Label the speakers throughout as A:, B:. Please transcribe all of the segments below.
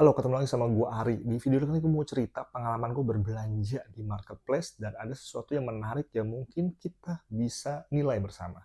A: Halo, ketemu lagi sama gua Ari. Di video kali ini gue mau cerita pengalaman gue berbelanja di marketplace dan ada sesuatu yang menarik yang mungkin kita bisa nilai bersama.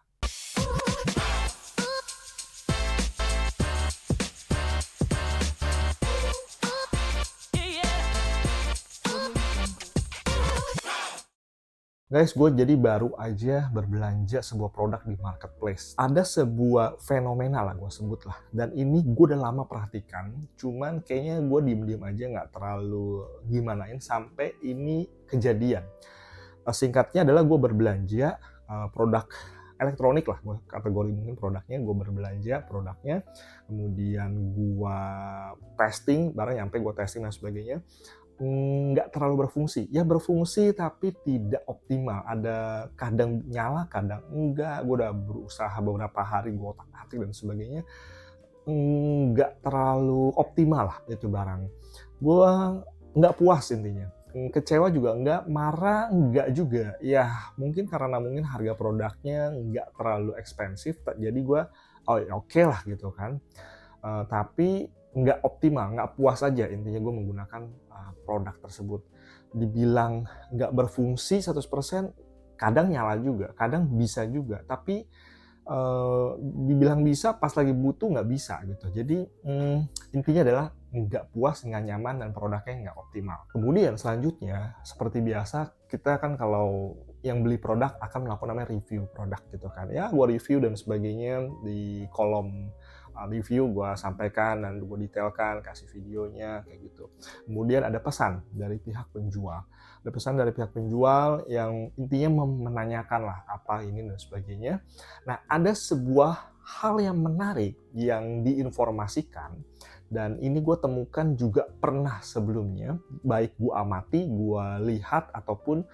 A: Guys, gue jadi baru aja berbelanja sebuah produk di marketplace. Ada sebuah fenomena lah gue sebut lah. Dan ini gue udah lama perhatikan, cuman kayaknya gue diem-diem aja nggak terlalu gimanain sampai ini kejadian. Singkatnya adalah gue berbelanja produk elektronik lah, gue kategori mungkin produknya, gue berbelanja produknya, kemudian gue testing, barang nyampe gue testing dan sebagainya. Nggak terlalu berfungsi. Ya berfungsi tapi tidak optimal. Ada kadang nyala, kadang enggak. Gue udah berusaha beberapa hari, gue otak-atik dan sebagainya. Nggak terlalu optimal lah itu barang. Gue nggak puas intinya. Kecewa juga enggak, marah enggak juga. Ya mungkin karena harga produknya nggak terlalu ekspensif. Jadi gue, oh ya oke lah gitu kan. Tapi nggak optimal, nggak puas aja intinya gue menggunakan produk tersebut. Dibilang nggak berfungsi 100%, kadang nyala juga, kadang bisa juga, tapi dibilang bisa pas lagi butuh nggak bisa gitu. Jadi intinya adalah nggak puas, nggak nyaman, dan produknya nggak optimal. Kemudian selanjutnya, seperti biasa, kita kan kalau yang beli produk akan melakukan namanya review produk gitu kan. Ya, gue review dan sebagainya di kolom review gue sampaikan dan gue detailkan, kasih videonya kayak gitu. Kemudian ada pesan dari pihak penjual. Ada pesan dari pihak penjual yang intinya menanyakan lah apa ini dan sebagainya. Nah, ada sebuah hal yang menarik yang diinformasikan dan ini gue temukan juga pernah sebelumnya, baik gue amati, gue lihat ataupun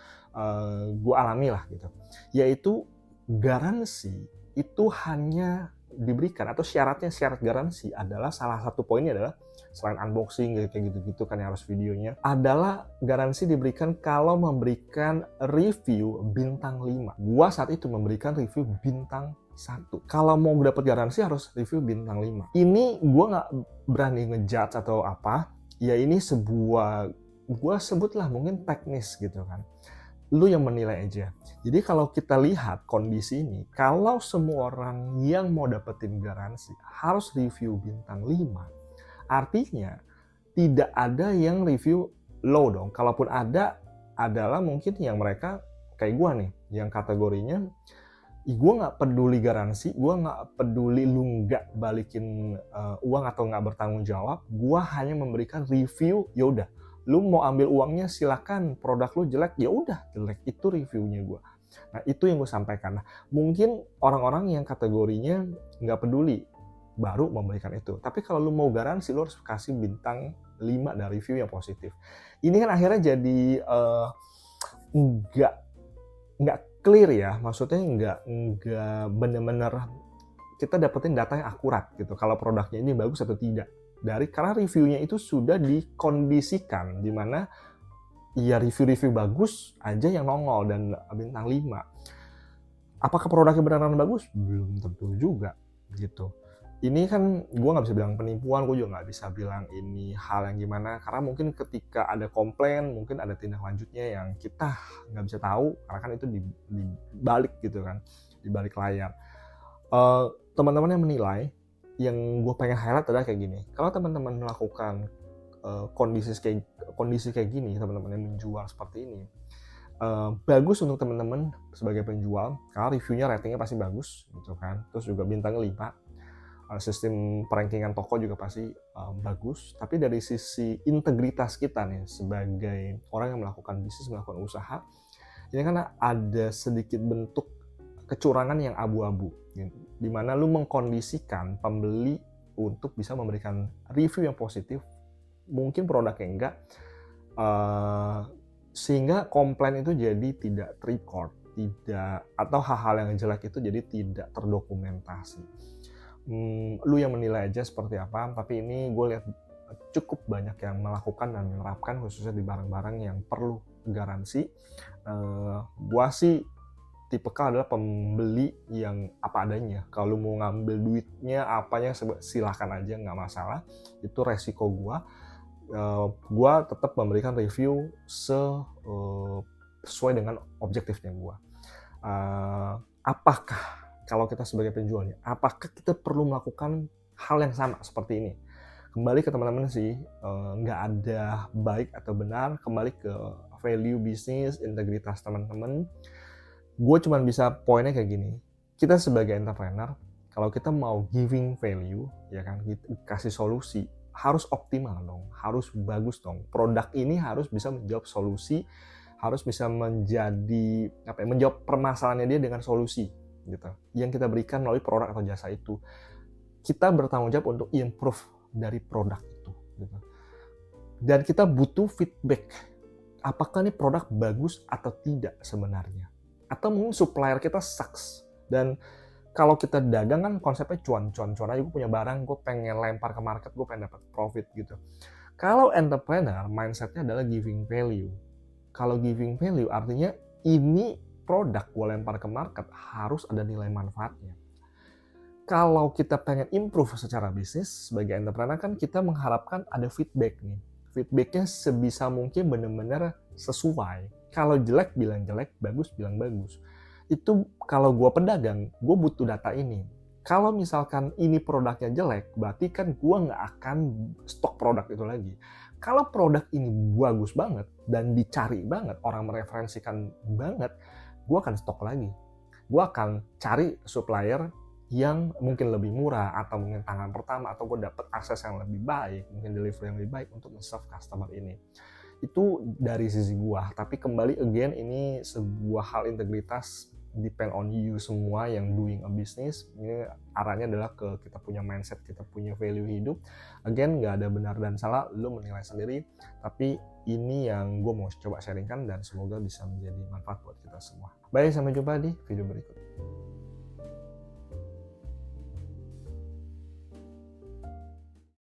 A: gue alami lah gitu, yaitu garansi itu hanya diberikan, atau syarat garansi adalah, salah satu poinnya adalah selain unboxing kayak gitu-gitu kan yang harus videonya, adalah garansi diberikan kalau memberikan review bintang 5. Gua saat itu memberikan review bintang 1. Kalau mau dapat garansi harus review bintang 5. Ini gua nggak berani ngejudge atau apa, ya ini sebuah, gua sebutlah mungkin teknis gitu kan. Lu yang menilai aja. Jadi kalau kita lihat kondisi ini, kalau semua orang yang mau dapetin garansi harus review bintang 5, artinya tidak ada yang review low dong. Kalaupun ada, adalah mungkin yang mereka kayak gua nih, yang kategorinya, gue nggak peduli garansi, gue nggak peduli lu nggak balikin uang atau nggak bertanggung jawab, gue hanya memberikan review, ya udah. Lu mau ambil uangnya silakan, produk lu jelek, ya udah jelek, itu reviewnya gue. Nah itu yang gue sampaikan. Nah, mungkin orang-orang yang kategorinya nggak peduli baru memberikan itu. Tapi kalau lu mau garansi, lu harus kasih bintang 5 dari review yang positif. Ini kan akhirnya jadi nggak clear ya, maksudnya nggak bener-bener kita dapetin data yang akurat gitu, kalau produknya ini bagus atau tidak. Karena reviewnya itu sudah dikondisikan, dimana ya review-review bagus aja yang nongol dan bintang 5. Apakah produknya beneran bagus? Belum tentu juga gitu. Ini kan gue nggak bisa bilang penipuan, gue juga nggak bisa bilang ini hal yang gimana, karena mungkin ketika ada komplain, mungkin ada tindak lanjutnya yang kita nggak bisa tahu, karena kan itu di balik gitu kan, di balik layar. Teman-teman yang menilai, yang gue pengen highlight adalah kayak gini. Kalau teman-teman melakukan kondisi kayak gini, teman-teman yang menjual seperti ini, bagus untuk teman-teman sebagai penjual, karena reviewnya, ratingnya pasti bagus gitu kan. Terus juga bintang 5, sistem perankingan toko juga pasti bagus. Tapi dari sisi integritas kita nih sebagai orang yang melakukan bisnis, melakukan usaha, ini kan ada sedikit bentuk kecurangan yang abu-abu, di mana lu mengkondisikan pembeli untuk bisa memberikan review yang positif, mungkin produknya enggak, sehingga komplain itu jadi tidak terrecord, atau hal-hal yang jelek itu jadi tidak terdokumentasi. Lu yang menilai aja seperti apa, tapi ini gue lihat cukup banyak yang melakukan dan menerapkan, khususnya di barang-barang yang perlu garansi. Gue sih tipikal adalah pembeli yang apa adanya. Kalau mau ngambil duitnya apanya silahkan aja, nggak masalah, itu resiko gue. gue tetap memberikan review sesuai dengan objektifnya gue. Apakah kalau kita sebagai penjualnya, apakah kita perlu melakukan hal yang sama seperti ini? Kembali ke teman-teman sih, nggak ada baik atau benar, kembali ke value bisnis, integritas teman-teman. Gue cuma bisa poinnya kayak gini, kita sebagai entrepreneur, kalau kita mau giving value, ya kan, kasih solusi, harus optimal dong, harus bagus dong. Produk ini harus bisa menjawab solusi, harus bisa menjawab permasalahannya dia dengan solusi, gitu. Yang kita berikan melalui produk atau jasa itu, kita bertanggung jawab untuk improve dari produk itu, gitu. Dan kita butuh feedback, apakah ini produk bagus atau tidak sebenarnya, atau mungkin supplier kita sucks. Dan kalau kita dagang kan konsepnya cuan aja, gue punya barang, gue pengen lempar ke market, gue pengen dapat profit gitu. Kalau entrepreneur, mindsetnya adalah giving value. Kalau giving value artinya ini produk gue lempar ke market harus ada nilai manfaatnya. Kalau kita pengen improve secara bisnis sebagai entrepreneur kan kita mengharapkan ada feedback nih. Feedbacknya sebisa mungkin benar-benar sesuai. Kalau jelek bilang jelek, bagus bilang bagus. Itu kalau gue pedagang, gue butuh data ini. Kalau misalkan ini produknya jelek, berarti kan gue nggak akan stok produk itu lagi. Kalau produk ini bagus banget dan dicari banget, orang mereferensikan banget, gue akan stok lagi. Gue akan cari supplier yang mungkin lebih murah, atau mungkin tangan pertama, atau gue dapet akses yang lebih baik, mungkin delivery yang lebih baik untuk nge-serve customer ini. Itu dari sisi gue, tapi kembali again ini sebuah hal integritas, depend on you semua yang doing a business. Ini arahnya adalah ke kita punya mindset, kita punya value hidup. Again, gak ada benar dan salah, lu menilai sendiri, tapi ini yang gue mau coba sharingkan dan semoga bisa menjadi manfaat buat kita semua. Baik, sampai jumpa di video berikutnya.